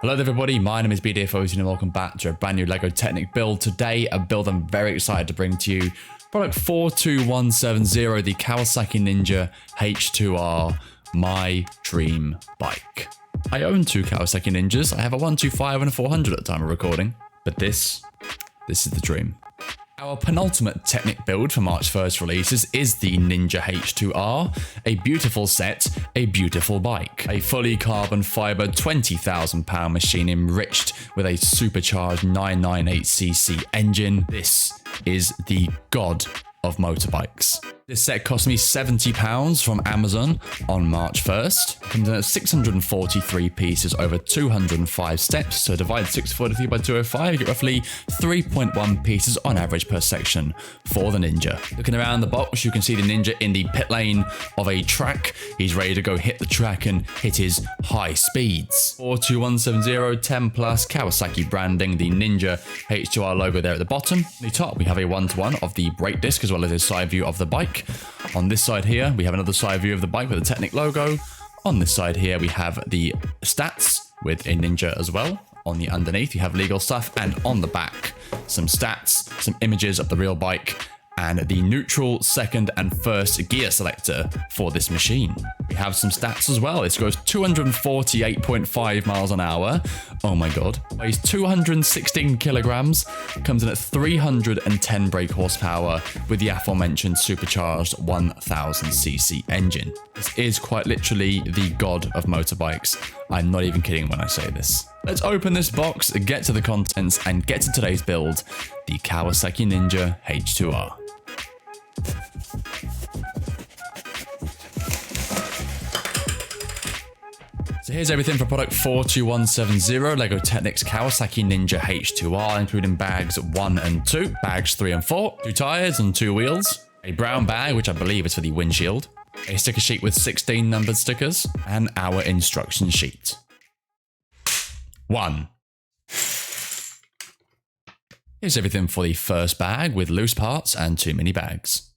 Hello everybody, my name is BDF14 and welcome back to a brand new LEGO Technic build. Today, a build I'm very excited to bring to you. Product 42170, the Kawasaki Ninja H2R, my dream bike. I own two Kawasaki Ninjas. I have a 125 and a 400 at the time of recording, but this is the dream. Our penultimate Technic build for March 1st releases is the Ninja H2R, a beautiful set, a beautiful bike. A fully carbon fiber 20,000 pound machine enriched with a supercharged 998cc engine. This is the god of motorbikes. This set cost me £70 from Amazon on March 1st. Comes in at 643 pieces over 205 steps. So divide 643 by 205, you get roughly 3.1 pieces on average per section for the Ninja. Looking around the box, you can see the Ninja in the pit lane of a track. He's ready to go hit the track and hit his high speeds. 42170 10 plus Kawasaki branding, the Ninja H2R logo there at the bottom. At the top, we have a 1-to-1 of the brake disc as well as a side view of the bike. On this side here, we have another side view of the bike with the Technic logo. On this side here, we have the stats with a Ninja as well. On the underneath, you have legal stuff, and on the back, some stats, some images of the real bike, and the neutral, second, and first gear selector for this machine. We have some stats as well. This goes 248.5 miles an hour. Oh my god. Weighs 216 kilograms. Comes in at 310 brake horsepower with the aforementioned supercharged 1000cc engine. This is quite literally the god of motorbikes. I'm not even kidding when I say this. Let's open this box, get to the contents, and get to today's build, the Kawasaki Ninja H2R. So here's everything for product 42170, LEGO Technic's Kawasaki Ninja H2R, including bags 1 and 2, bags 3 and 4, 2 tires and 2 wheels, a brown bag, which I believe is for the windshield, a sticker sheet with 16 numbered stickers, and our instruction sheet. 1. Here's everything for the first bag with loose parts and 2 mini bags.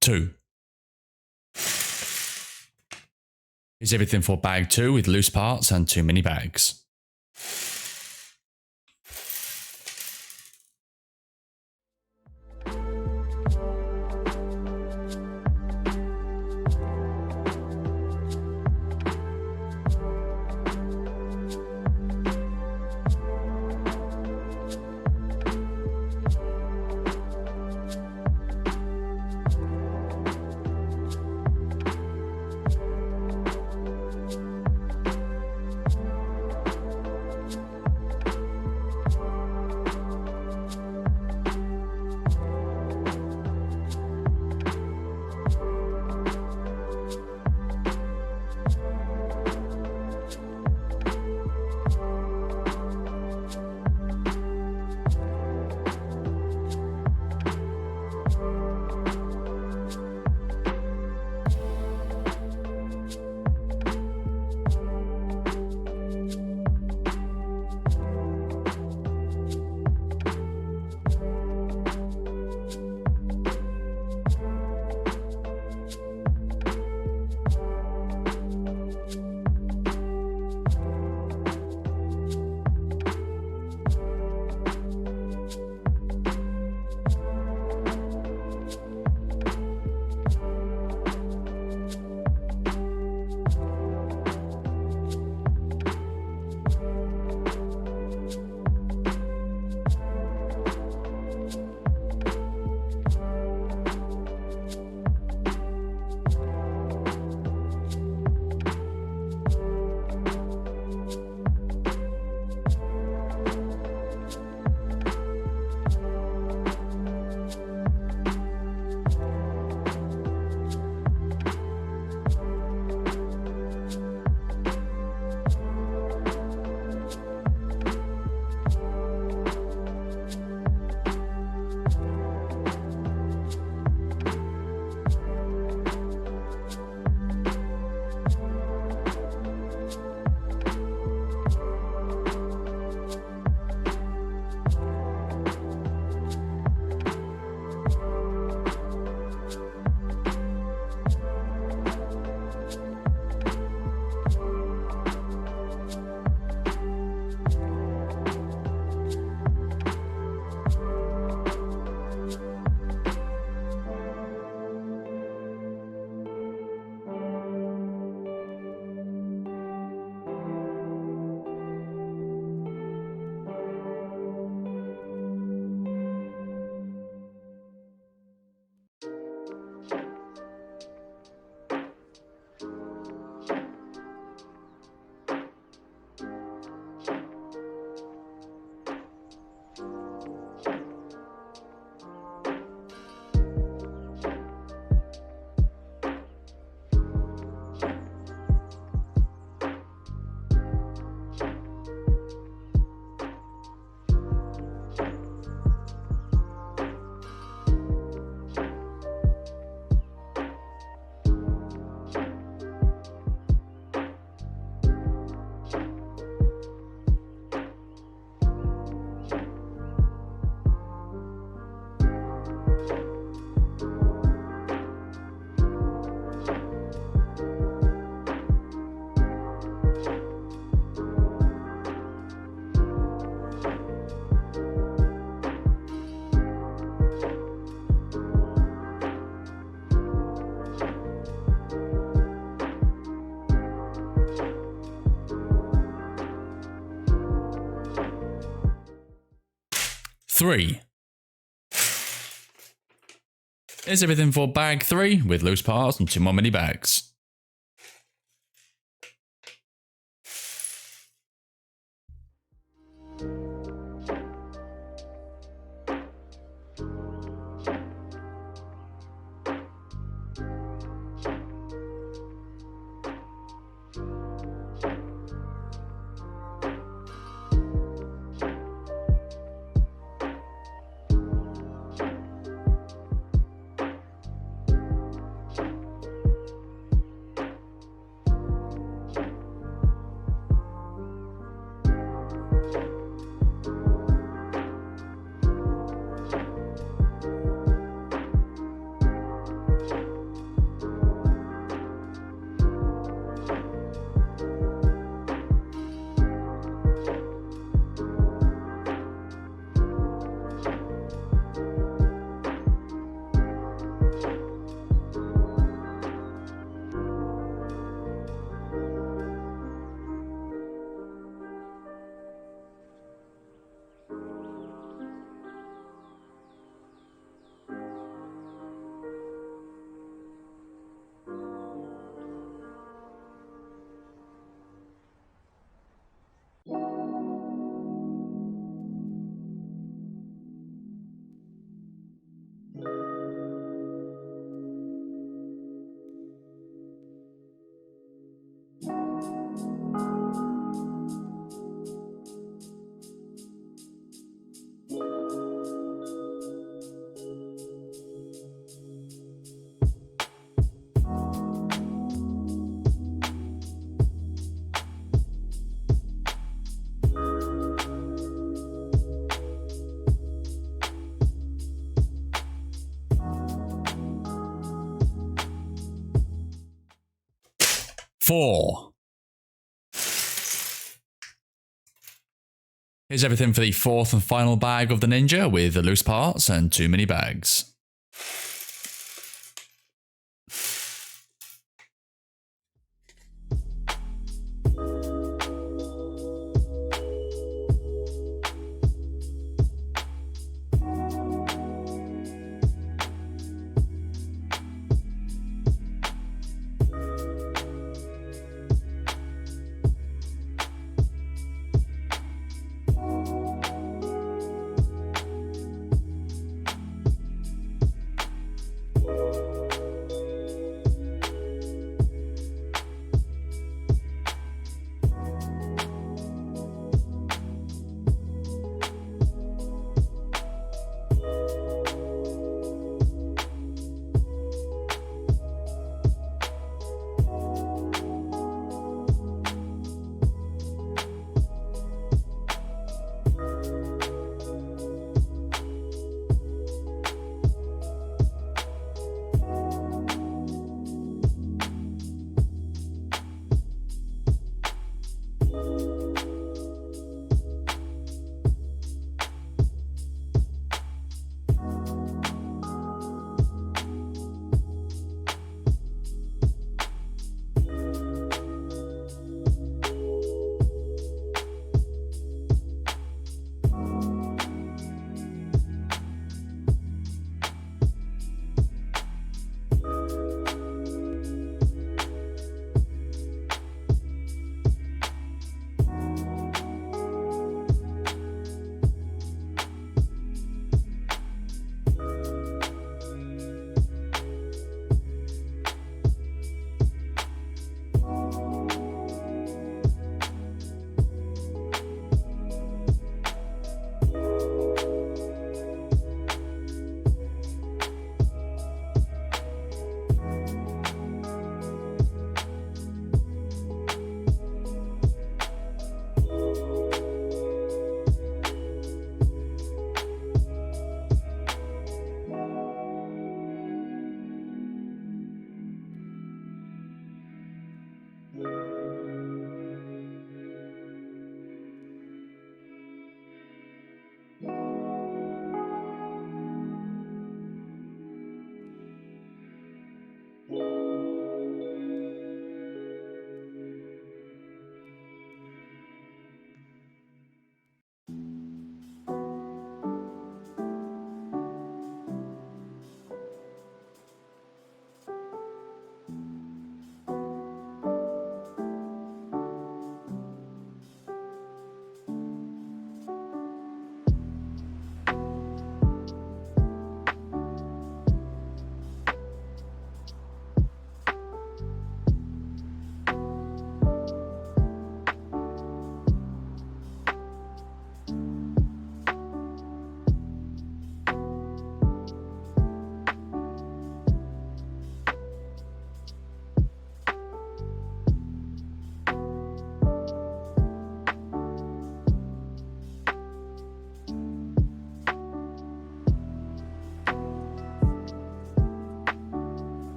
2. Here's everything for bag 2 with loose parts and 2 mini bags. Three. Here's everything for bag 3 with loose parts and 2 more mini bags. 4. Here's everything for the 4th and final bag of the Ninja with the loose parts and 2 mini bags.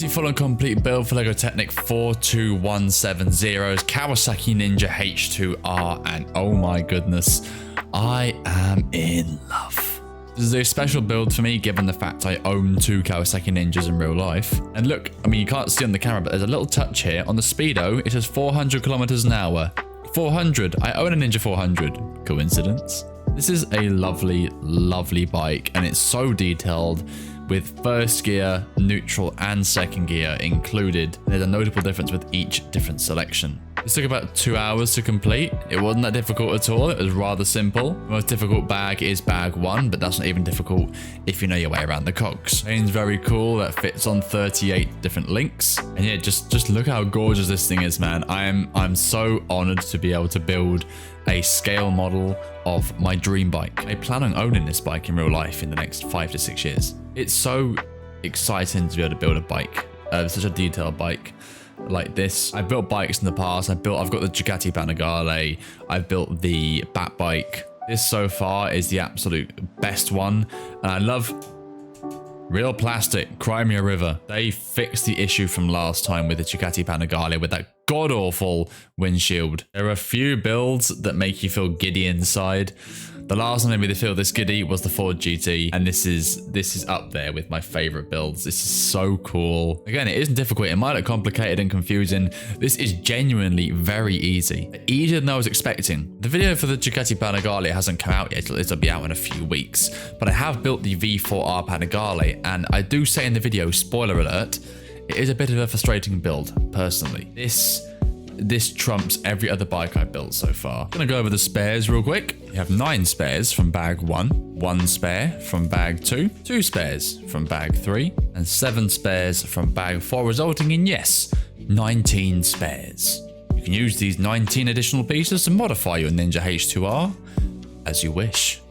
Here's the full and complete build for LEGO Technic 42170's Kawasaki Ninja H2R, and oh my goodness, I am in love. This is a special build for me given the fact I own 2 Kawasaki Ninjas in real life. And look, I mean, you can't see on the camera, but there's a little touch here. On the speedo, it says 400 kilometers an hour. 400. I own a Ninja 400. Coincidence? This is a lovely, lovely bike, and it's so detailed with first gear, neutral, and second gear included. There's a notable difference with each different selection. This took about 2 hours to complete. It wasn't that difficult at all. It was rather simple. The most difficult bag is bag 1, but that's not even difficult if you know your way around the cogs. Chain's very cool. That fits on 38 different links. And yeah, just look how gorgeous this thing is, man. I'm so honored to be able to build a scale model of my dream bike. I plan on owning this bike in real life in the next 5 to 6 years. It's so exciting to be able to build a bike, such a detailed bike like this. I've built bikes in the past. I've got the Ducati Panigale. I've built the Bat bike. This so far is the absolute best one. And I love real plastic, Crimea River. They fixed the issue from last time with the Ducati Panigale with that god-awful windshield. There are a few builds that make you feel giddy inside. The last one that made me feel this giddy was the Ford GT, and this is up there with my favorite builds. This is so cool. Again, it isn't difficult. It might look complicated and confusing. This is genuinely very easy. Easier than I was expecting. The video for the Ducati Panigale hasn't come out yet. It'll be out in a few weeks, but I have built the V4R Panigale, and I do say in the video, spoiler alert, it is a bit of a frustrating build, personally. This trumps every other bike I've built so far. I'm gonna go over the spares real quick. You have 9 spares from bag 1, 1 spare from bag 2, 2 spares from bag 3, and 7 spares from bag 4, resulting in, yes, 19 spares. You can use these 19 additional pieces to modify your Ninja H2R as you wish.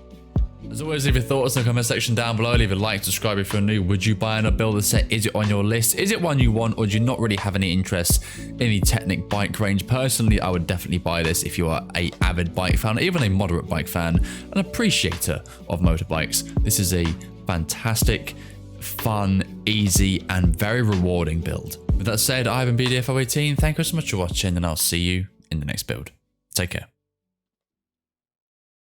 As always, leave your thoughts in the comment section down below. Leave a like, subscribe if you're new. Would you buy and build a set? Is it on your list? Is it one you want, or do you not really have any interest in the Technic bike range? Personally, I would definitely buy this if you are an avid bike fan, even a moderate bike fan, an appreciator of motorbikes. This is a fantastic, fun, easy, and very rewarding build. With that said, I've been BDFO18. Thank you so much for watching, and I'll see you in the next build. Take care.